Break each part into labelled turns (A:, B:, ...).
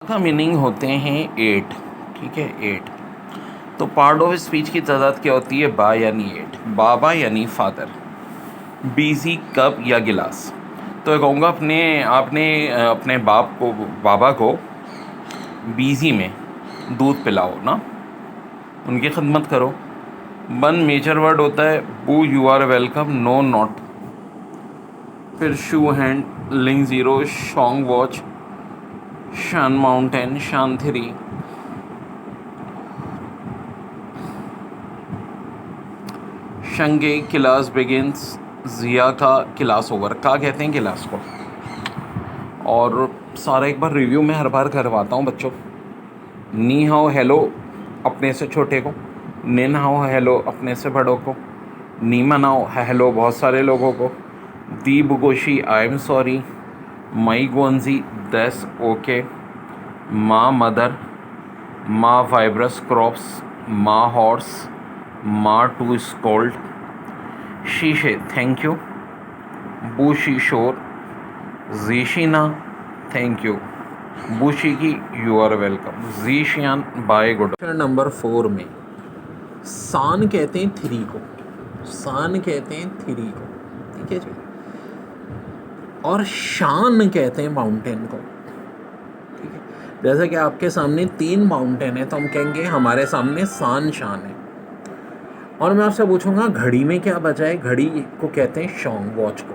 A: का मीनिंग होते हैं 8, ठीक है 8। तो पार्ट ऑफ स्पीच की तादाद क्या होती है? बा यानी 8, बाबा यानी फादर, बिजी कप या गिलास। तो मैं कहूँगा अपने बाबा को बिजी में दूध पिलाओ ना, उनकी खिदमत करो। वन मेजर वर्ड होता है बू, you are welcome, no not. फिर शू हैंड, लिंक ज़ीरो, शॉन्ग वॉच, शान माउंटेन, शान थ्री। शंगे क्लास बिगिंस, जिया का क्लास ओवर। का कहते हैं क्लास को। और सारा एक बार रिव्यू में हर बार करवाता हूँ बच्चों। नी हाओ हेलो अपने से छोटे को, निन हाओ हेलो अपने से बड़ों को, नी मनाओ हेलो बहुत सारे लोगों को, दी बुगोशी आई एम सॉरी, मई गोंजी दैस ओके, माँ मदर, माँ फाइब्रस क्रॉप्स, माँ हॉर्स, माँ टू स्कोल्ड, शीशे थैंक यू, बूशी शोर, जीशिना थैंक यू, बूशी की यू आर वेलकम, जीशियान बाय गुड। नंबर 4 में सान कहते हैं 3 को, सान कहते हैं 3 को, ठीक है जी। और शान कहते हैं माउंटेन को, ठीक है। जैसे कि आपके सामने 3 माउंटेन है तो हम कहेंगे हमारे सामने शान है। और मैं आपसे पूछूंगा घड़ी में क्या बचा है? घड़ी को कहते हैं शॉन्ग वॉच को,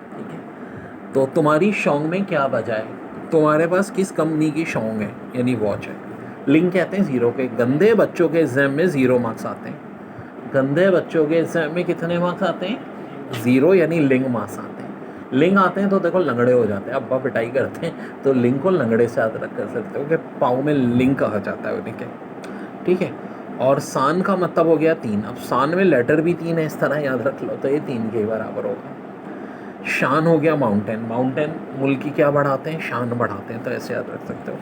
A: ठीक है। तो तुम्हारी शॉन्ग में क्या बचा है? तुम्हारे पास किस कंपनी की शॉन्ग है यानी वॉच है? लिंक कहते हैं 0 के। गंदे बच्चों के एग्जाम में 0 मार्क्स आते हैं। गंदे बच्चों के एग्जाम में कितने मार्क्स आते हैं? 0 यानी लिंक मार्क्स आते हैं। लिंक आते हैं तो देखो लंगड़े हो जाते हैं। अब्बा पिटाई करते हैं तो लिंक को लंगड़े से याद रख कर सकते हो कि पाँव में लिंक कहा जाता है उन्हें के, ठीक है। और सान का मतलब हो गया 3। अब सान में लेटर भी 3 है, इस तरह याद रख लो तो ये 3 के बराबर होगा। शान हो गया माउंटेन, माउंटेन मुल्क की क्या बढ़ाते हैं? शान बढ़ाते हैं, तो ऐसे याद रख सकते हो।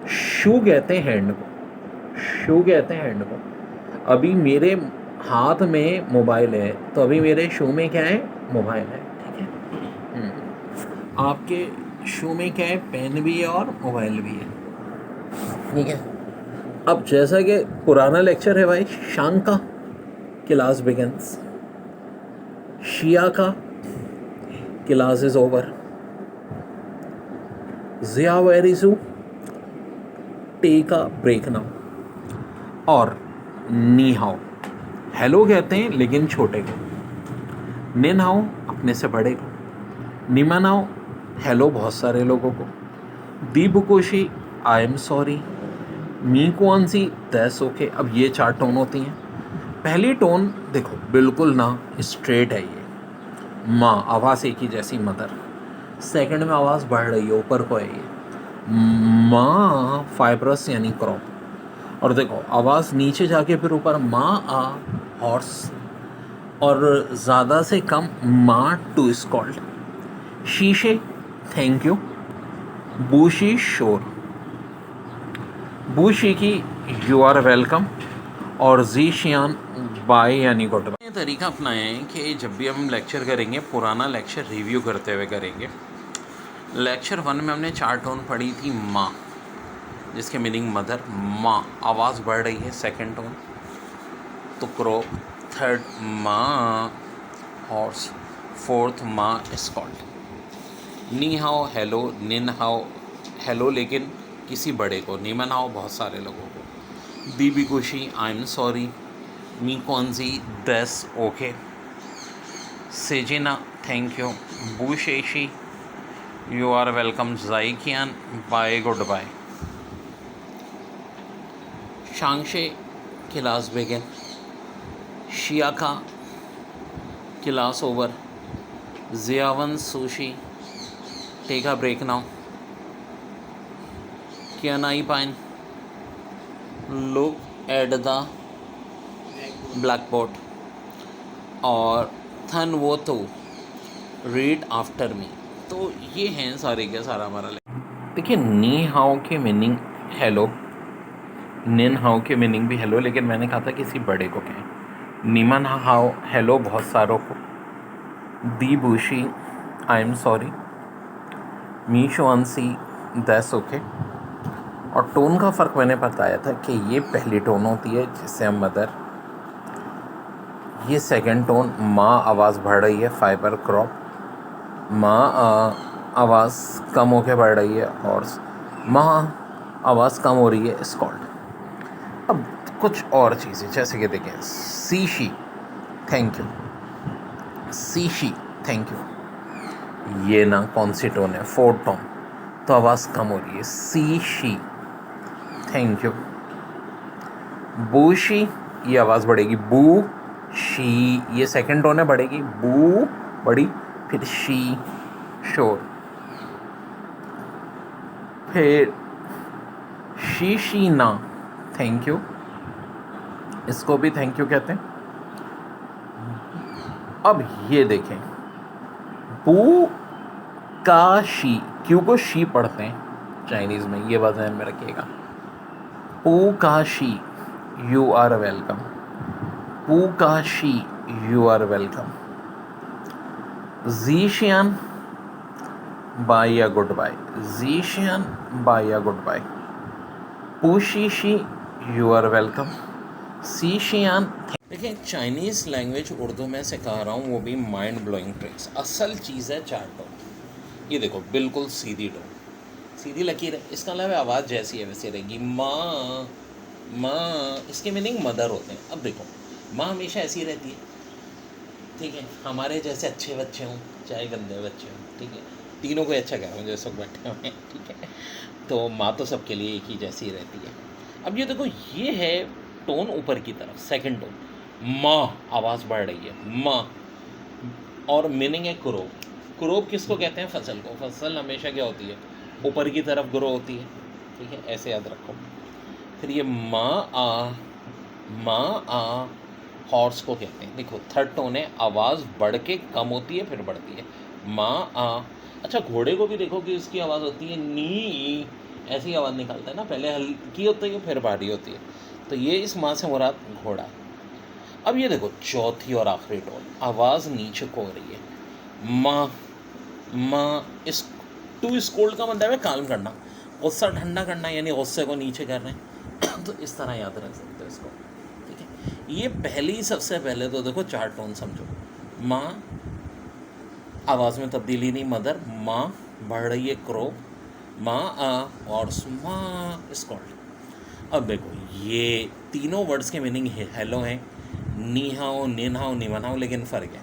A: शू कहते हैं हैंड को, शू कहते हैं हैंड को। अभी मेरे हाथ में मोबाइल है तो अभी मेरे शू में क्या है? मोबाइल है, ठीक है। आपके शू में क्या है? पेन भी है और मोबाइल भी है, ठीक है। अब जैसा कि पुराना लेक्चर है भाई, शांग का क्लास बिगिंस, शिया का क्लास इज ओवर, जिया वेरिजू टेक अ ब्रेक नाउ। और नी हाओ हेलो कहते हैं लेकिन छोटे को, निन हाओ अपने से बड़े को, निमन हाओ हेलो बहुत सारे लोगों को, दी बुकोशी आई एम सॉरी, मी कौन सी दैस ओके। अब ये 4 टोन होती हैं। पहली टोन देखो बिल्कुल ना स्ट्रेट है, ये माँ आवाज़ एक ही जैसी, मदर। सेकंड में आवाज़ बढ़ रही है, ऊपर को है ये माँ, फाइब्रस यानी क्रॉप। और देखो आवाज़ नीचे जाके फिर ऊपर माँ आ हॉर्स, और ज़्यादा से कम माँ टू स्कॉल्ड, शीशे थैंक यू, बूशी शोर, बूशी की यू आर वेलकम, और जीशियान बाय यानी गुड बाय। ये तरीका अपनाएं हैं कि जब भी हम लेक्चर करेंगे पुराना लेक्चर रिव्यू करते हुए करेंगे। लेक्चर 1 में हमने 4 टोन पढ़ी थी। माँ जिसके मीनिंग मदर, माँ आवाज़ बढ़ रही है, सेकंड टोन तो क्रो, थर्ड माँ हॉर्स, फोर्थ माँ स्कॉल्ड, नी हाओ हेलो, निन हाओ हेलो लेकिन किसी बड़े को, नीमन हाओ बहुत सारे लोगों को, दी बिकुशी आई एम सॉरी, मी कौनजी दैस ओके, सेजिना थैंक यू, बूशेशी यू आर वेलकम, जाइकियान बाय गुड बाय, शांगशे क्लास बिगिन, शियाका क्लास ओवर, जियावन सुशी टेक अ ब्रेक नाउ, कियानाई पाइन look at the black board, और थन वो तो रीड आफ्टर मी। तो ये हैं सारे के सारा हमारा। देखिए नी हाउ के मीनिंग हेलो, निन हाउ के मीनिंग भी हेलो, लेकिन मैंने कहा था किसी बड़े को कहें। निमन हाउ हेलो बहुत सारों को, दी बुशी आई एम सॉरी, मी शोअन सी दैट्स ओके, और टोन का फ़र्क मैंने बताया था कि ये पहली टोन होती है जिससे हम मदर, ये सेकंड टोन माँ आवाज़ बढ़ रही है फाइबर क्रॉप, माँ आवाज़ कम होके बढ़ रही है हॉर्स, माँ आवाज़ कम हो रही है स्कॉल्ड। अब कुछ और चीज़ें जैसे कि देखें सी शी थैंक यू, सी शी थैंक यू, ये ना कौन सी टोन है, फोर्थ टोन, तो आवाज़ कम हो रही है सी शी थैंक यू। बू शी ये आवाज़ बढ़ेगी बू शी, ये सेकंड टोन है बढ़ेगी बू बड़ी, फिर शी शोर, फिर शी ना थैंक यू, इसको भी थैंक यू कहते हैं। अब ये देखें बू का शी, क्यू को शी पढ़ते हैं चाइनीज़ में, ये बात ध्यान में रखिएगा। पू का शी यू आर वेलकम, पू का शी यू आर वेलकम। ज़ीशियन बाय या गुड बाय, ज़ीशियन बाय या गुड बाय। पूशीशी यू आर वेलकम, सीशियन। देखिए चाइनीज़ लैंग्वेज उर्दू में सिखा रहा हूँ, वो भी माइंड ब्लोइंग ट्रिक्स। असल चीज़ है चार टोन, ये देखो बिल्कुल सीधी टोन, सीधी लकीर है, इसका अलावा आवाज़ जैसी है वैसे रहेगी। माँ माँ इसके मीनिंग मदर होते हैं। अब देखो माँ हमेशा ऐसी रहती है, ठीक है, हमारे जैसे अच्छे बच्चे हों चाहे गंदे बच्चे हों, ठीक है, तीनों को अच्छा कह रहा हूँ जैसे बैठे हुए हैं, ठीक है, तो माँ तो सबके लिए एक ही जैसी रहती है। अब ये देखो ये है टोन ऊपर की तरफ, सेकंड टोन, माँ आवाज़ बढ़ रही है माँ, और मीनिंग है क्रोप। क्रोप किसको कहते हैं, फसल को। फसल हमेशा क्या होती है, ऊपर की तरफ ग्रो होती है, ठीक है, ऐसे याद रखो। फिर ये माँ आ हॉर्स को कहते हैं। देखो थर्ड टोन है, आवाज़ बढ़ के कम होती है फिर बढ़ती है, माँ आ। अच्छा घोड़े को भी देखो कि इसकी आवाज़ होती है नी, ऐसी आवाज़ निकालता है ना, पहले हल्की होती है फिर भारी होती है, तो ये इस माँ से मुराद घोड़ा। अब ये देखो चौथी और आखिरी टोन, आवाज़ नीचे को हो रही है माँ माँ। इस टू स्कोल्ड का मतलब है काम करना, गुस्सा ठंडा करना, यानी गुस्से को नीचे कर रहे हैं तो इस तरह याद रख सकते हो इसको, ठीक है। ये पहली सबसे पहले तो देखो चार टोन समझो, माँ आवाज़ में तब्दीली नहीं मदर, माँ बढ़ रही है क्रो, माँ और माँ स्कॉल्ड। अब देखो ये तीनों वर्ड्स के मीनिंग हेलो हैं, नी हाओ निन हाओ निमन हाओ, लेकिन फ़र्क है।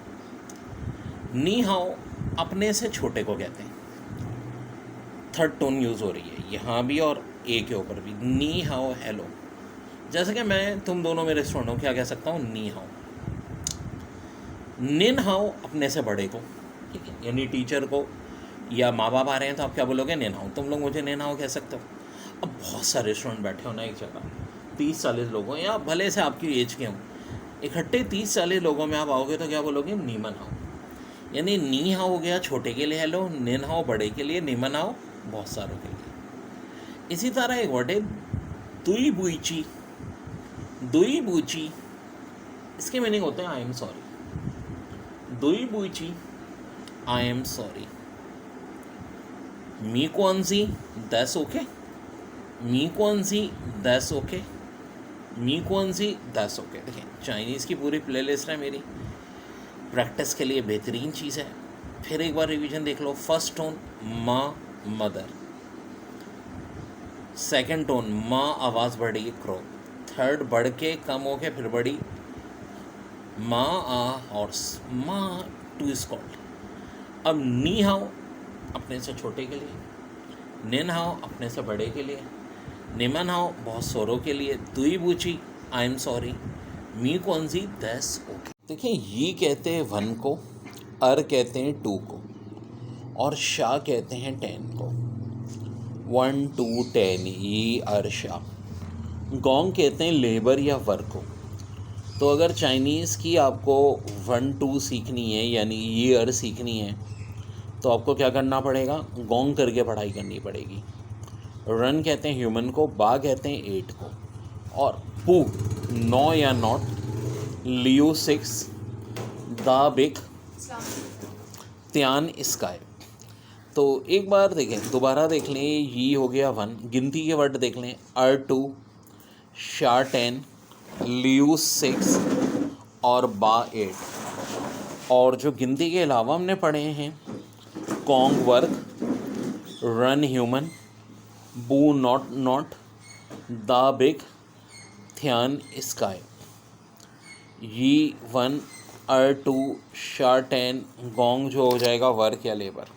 A: नी हाओ अपने से छोटे को कहते हैं, थर्ड टोन यूज़ हो रही है यहाँ भी और ए के ऊपर भी, नी हाओ हेलो। जैसे कि मैं तुम दोनों मेरे स्टूडेंट हो, क्या कह सकता हूँ, नी हाओ। निन हाओ अपने से बड़े को, ठीक है, यानी टीचर को या माँ बाप आ रहे हैं तो आप क्या बोलोगे, निन हाओ, तुम लोग मुझे निन हाओ कह सकते हो। अब बहुत सारे स्टूडेंट बैठे हो ना एक जगह, 30-40 लोग हों या भले से आपकी एज के हों, इकट्ठे 30-40 लोगों में आप आओगे तो क्या बोलोगे, नीमन हाओ। यानी नी हाओ हो गया छोटे के लिए हेलो, निन हाओ बड़े के लिए, निमन हाओ बहुत सारों के लिए। इसी तरह एक वर्ड है दुई बुईची, दुई बूची, इसके मीनिंग होते हैं आई एम सॉरी, दुई बुईची आई एम सॉरी। मी कौनसी दैट्स ओके, मी कौनसी दैट्स ओके, मी कौनसी दैट्स ओके। देखिए चाइनीज़ की पूरी प्लेलिस्ट है मेरी, प्रैक्टिस के लिए बेहतरीन चीज़ है। फिर एक बार रिवीजन देख लो, फर्स्ट टोन माँ मदर, सेकंड टोन माँ आवाज़ बढ़ी क्रो, थर्ड बढ़ के कम हो के फिर बढ़ी माँ हॉर्स, माँ टू स्कॉल्ड। अब नी हाओ अपने से छोटे के लिए, निन हाओ अपने से बड़े के लिए, निमन हाओ बहुत सोरों के लिए, दुई बूची आई एम सॉरी, मी कौनसी दैट्स ओके। देखिए ये कहते हैं 1 को, अर कहते हैं 2 को, और शाह कहते हैं 10 को। 1 2 10 ये अर शाह। गोंग कहते हैं लेबर या वर्क को। तो अगर चाइनीज़ की आपको 1 2 सीखनी है यानी ये अर सीखनी है तो आपको क्या करना पड़ेगा, गोंग करके पढ़ाई करनी पड़ेगी। रन कहते हैं ह्यूमन को, बा कहते हैं 8 को, और पू 9 या नॉट, लियो 6, दा बिग, त्यान स्काई। तो एक बार देखें, दोबारा देख लें। ये हो गया 1, गिनती के वर्ड देख लें। R2, शाह 10, लियू 6 और बा 8। और जो गिनती के अलावा हमने पढ़े हैं, कॉन्ग वर्क, रन ह्यूमन, बू नॉट नॉट, द बिग, थ्यान स्काई। ये 1, R2, शाह 10, गोंग जो हो जाएगा वर्क या लेबर।